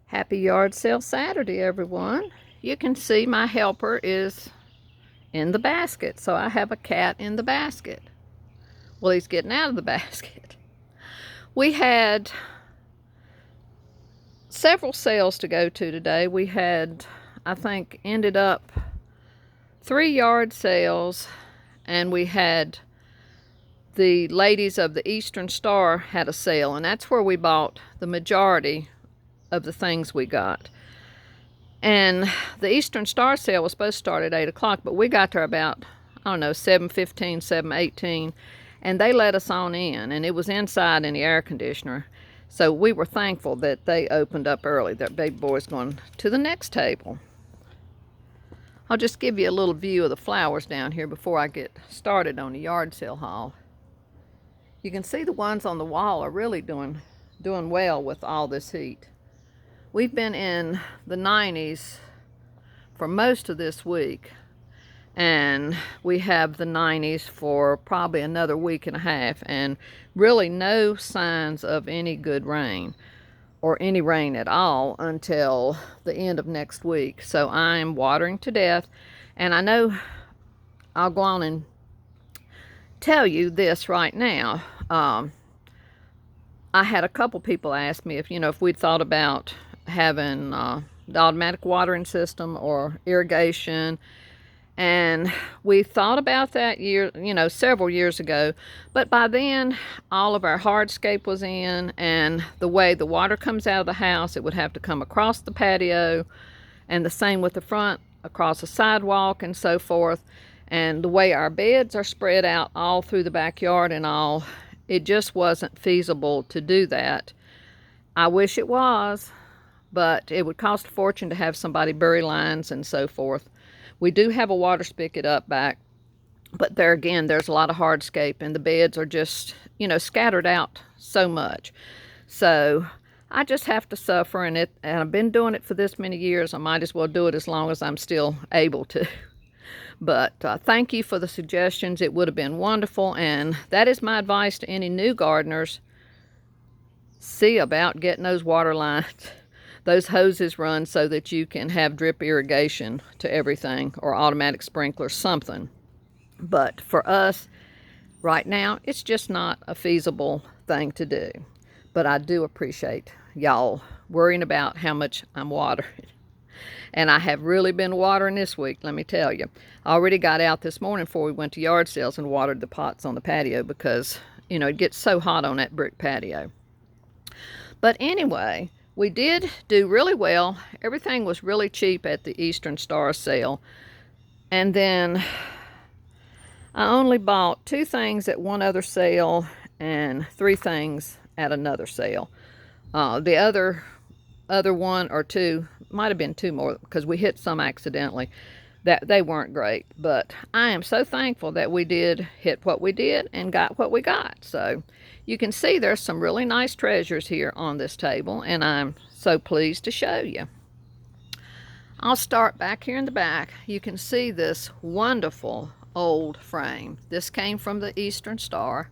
Happy yard sale Saturday, everyone. You can see my helper is in the basket, so I have a cat in the basket. Well, he's getting out of the basket. We had several sales to go to today. We had, I think, ended up 3 yard sales, and we had the ladies of the Eastern Star had a sale, and that's where we bought the majority of the things we got. And the Eastern Star sale was supposed to start at 8 o'clock, but we got there about, I don't know, 7:15, 7:18, and they let us on in, and it was inside in the air conditioner. So we were thankful that they opened up early. That baby boy's going to the next table. I'll just give you a little view of the flowers down here before I get started on the yard sale haul. You can see the ones on the wall are really doing well with all this heat. We've been in the 90s for most of this week, and we have the 90s for probably another week and a half, and really no signs of any good rain or any rain at all until the end of next week. So I'm watering to death, and I know I'll go on and tell you this right now. I had a couple people ask me if we'd thought about having the automatic watering system or irrigation, and we thought about that several years ago, but by then all of our hardscape was in, and the way the water comes out of the house, it would have to come across the patio, and the same with the front, across the sidewalk and so forth. And the way our beds are spread out all through the backyard and all, it just wasn't feasible to do that. I wish it was, but it would cost a fortune to have somebody bury lines and so forth. We do have a water spigot up back, but there again, there's a lot of hardscape, and the beds are just, scattered out so much. So I just have to suffer, and I've been doing it for this many years. I might as well do it as long as I'm still able to. But thank you for the suggestions. It would have been wonderful, and that is my advice to any new gardeners. See about getting those water lines, those hoses run, so that you can have drip irrigation to everything, or automatic sprinklers, something. But for us, right now, it's just not a feasible thing to do. But I do appreciate y'all worrying about how much I'm watering. And I have really been watering this week, let me tell you. I already got out this morning before we went to yard sales and watered the pots on the patio because, it gets so hot on that brick patio. But anyway, we did do really well. Everything was really cheap at the Eastern Star sale. And then I only bought 2 things at one other sale and 3 things at another sale. The other 1 or 2, might have been 2 more because we hit some accidentally, that they weren't great. But I am so thankful that we did hit what we did and got what we got. So you can see there's some really nice treasures here on this table, and I'm so pleased to show you. I'll start back here in the back. You can see this wonderful old frame. This came from the Eastern Star.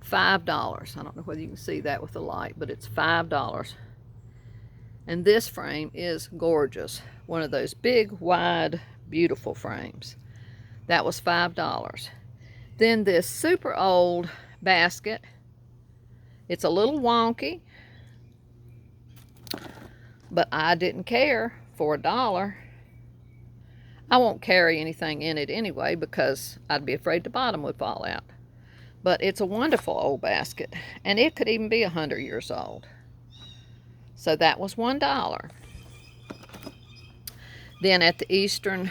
$5. I don't know whether you can see that with the light, but it's $5. And this frame is gorgeous. One of those big, wide, beautiful frames. That was $5. Then this super old basket. It's a little wonky, but I didn't care for $1. I won't carry anything in it anyway because I'd be afraid the bottom would fall out. But it's a wonderful old basket, and it could even be 100 years old. So that was $1. Then at the Eastern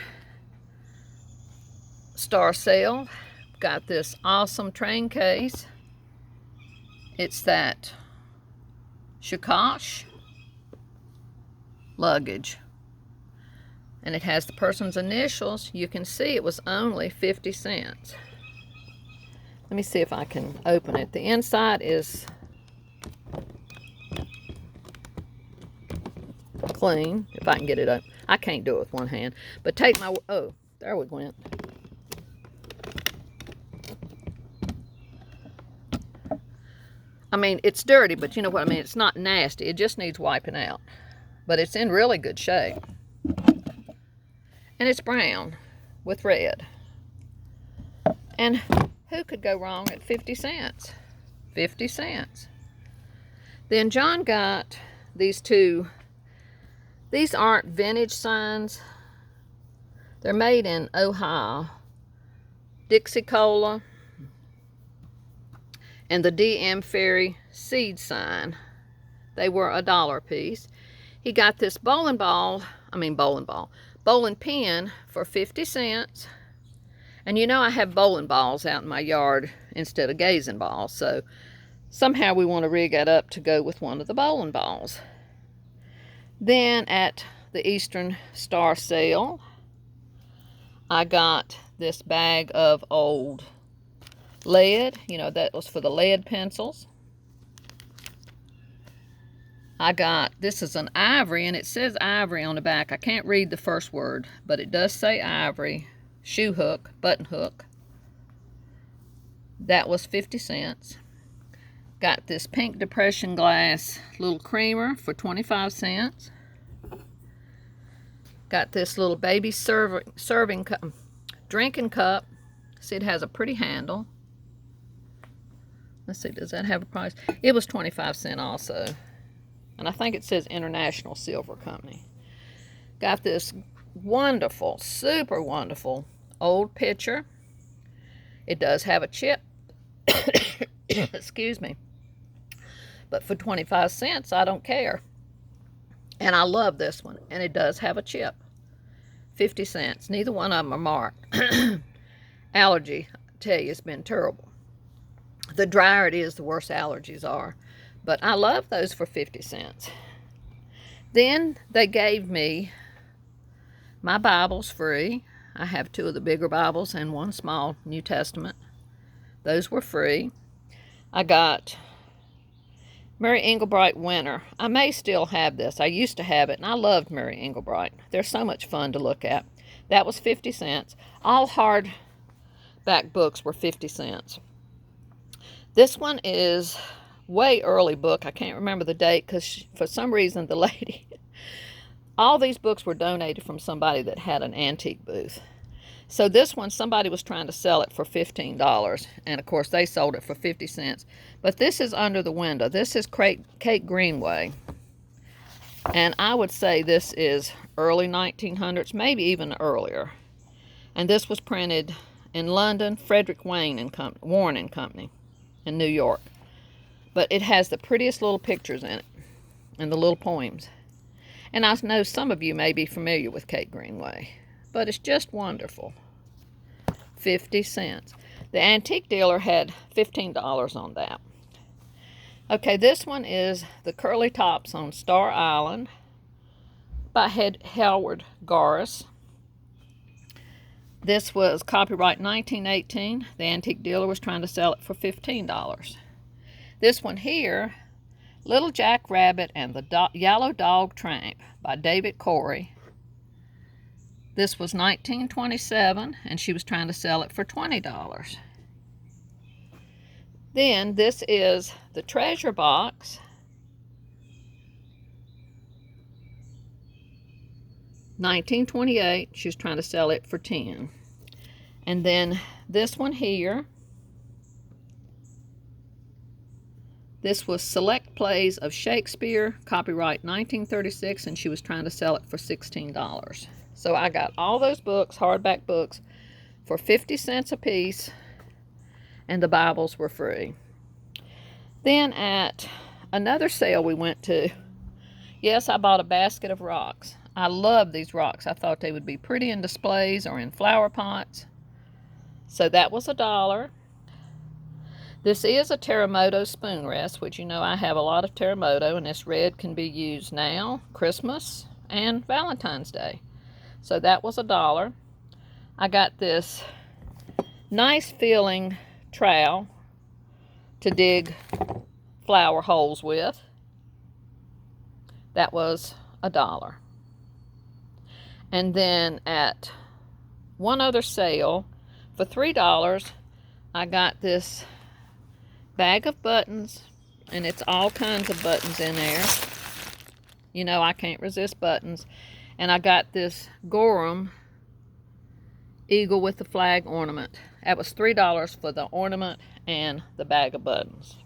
Star sale, got this awesome train case. It's that Shikosh luggage, and it has the person's initials. You can see it was only 50 cents. Let me see if I can open it. The inside is clean, if I can get it up. I can't do it with one hand, but take my, oh, there we went. I mean, it's dirty, but you know what I mean? It's not nasty. It just needs wiping out. But it's in really good shape. And it's brown with red. And who could go wrong at 50 cents? 50 cents. Then John got these two. These aren't vintage signs. They're made in Ohio. Dixie Cola and the DM Fairy seed sign. They were $1 a piece. He got this bowling pin for 50 cents. And you know I have bowling balls out in my yard instead of gazing balls, so somehow we want to rig that up to go with one of the bowling balls. Then at the Eastern Star sale, I got this bag of old lead. You know, that was for the lead pencils. I got, this is an ivory, and it says ivory on the back. I can't read the first word, but it does say ivory. Shoe hook, button hook. That was 50 cents. Got this pink depression glass little creamer for 25 cents. Got this little baby serving cup, drinking cup. See, it has a pretty handle. Let's see, does that have a price? It was 25 cents also. And I think it says International Silver Company. Got this wonderful, super wonderful old pitcher. It does have a chip. Excuse me. But for 25 cents, I don't care. And I love this one. And it does have a chip. 50 cents. Neither one of them are marked. Allergy, I tell you, it's been terrible. The drier it is, the worse allergies are. But I love those for 50 cents. Then they gave me my Bibles free. I have 2 of the bigger Bibles and 1 small New Testament. Those were free. I got Mary Englebright Winter. I may still have this. I used to have it, and I loved Mary Englebright. They're so much fun to look at. That was 50 cents. All hardback books were 50 cents. This one is way early book. I can't remember the date because for some reason the lady... All these books were donated from somebody that had an antique booth. So this one, somebody was trying to sell it for $15. And of course, they sold it for 50 cents. But this is Under the Window. This is Kate Greenway. And I would say this is early 1900s, maybe even earlier. And this was printed in London, Frederick Warren and Company in New York. But it has the prettiest little pictures in it and the little poems. And I know some of you may be familiar with Kate Greenway, but it's just wonderful. 50 cents. The antique dealer had $15 on that. Okay, this one is The Curly Tops on Star Island by Howard Garris. This was copyright 1918. The antique dealer was trying to sell it for $15. This one here, Little Jack Rabbit and the Yellow Dog Tramp by David Corey. This was 1927, and she was trying to sell it for $20. Then this is The Treasure Box. 1928, she was trying to sell it for $10. And then this one here, this was Select Plays of Shakespeare, copyright 1936, and she was trying to sell it for $16. So I got all those books, hardback books, for 50 cents a piece, and the Bibles were free. Then at another sale we went to, yes, I bought a basket of rocks. I love these rocks. I thought they would be pretty in displays or in flower pots. So that was $1. This is a Terremoto spoon rest, which you know I have a lot of Terremoto, and this red can be used now, Christmas, and Valentine's Day. So that was $1. I got this nice feeling trowel to dig flower holes with. That was $1. And then at one other sale, for $3, I got this bag of buttons. And it's all kinds of buttons in there. You know, I can't resist buttons. And I got this Gorham eagle with the flag ornament. That was $3 for the ornament and the bag of buttons.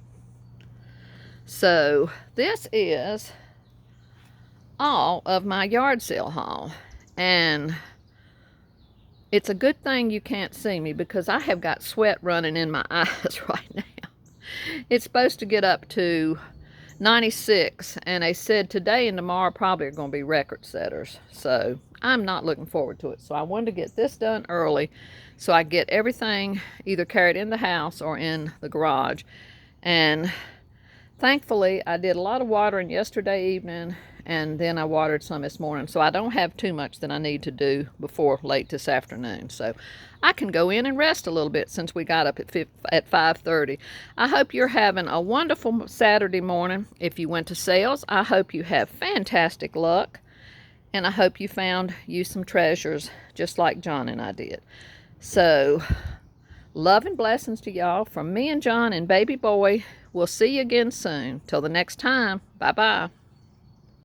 So this is all of my yard sale haul. And it's a good thing you can't see me because I have got sweat running in my eyes right now. It's supposed to get up to 96, and they said today and tomorrow probably are going to be record setters. So I'm not looking forward to it. So I wanted to get this done early so I get everything either carried in the house or in the garage. And thankfully, I did a lot of watering yesterday evening, and then I watered some this morning. So I don't have too much that I need to do before late this afternoon. So I can go in and rest a little bit since we got up at 5:30. I hope you're having a wonderful Saturday morning. If you went to sales, I hope you have fantastic luck. And I hope you found you some treasures just like John and I did. So, love and blessings to y'all from me and John and baby boy. We'll see you again soon. Till the next time, bye-bye.